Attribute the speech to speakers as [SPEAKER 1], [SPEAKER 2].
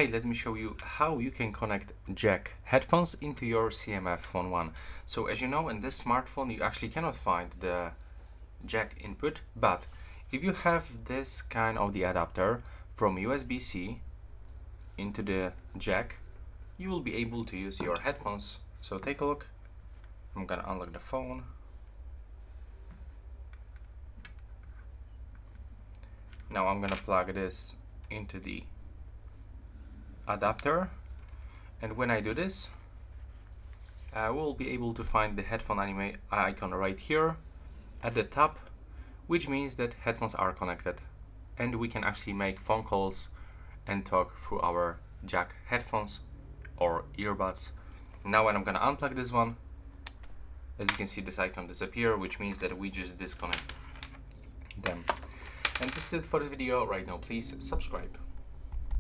[SPEAKER 1] Hey, let me show you how you can connect jack headphones into your CMF Phone 1. So as you know, in this smartphone you actually cannot find the jack input, but if you have this kind of the adapter from USB-C into the jack, you will be able to use your headphones. So take a look. I'm gonna unlock the phone. Now I'm gonna plug this into the adapter, and when I do this, I will be able to find the headphone anime icon right here at the top, which means that headphones are connected and we can actually make phone calls and talk through our jack headphones or earbuds. Now when I'm gonna unplug this one, as you can see, this icon disappear, which means that we just disconnect them. And this is it for this video. Right now, please subscribe.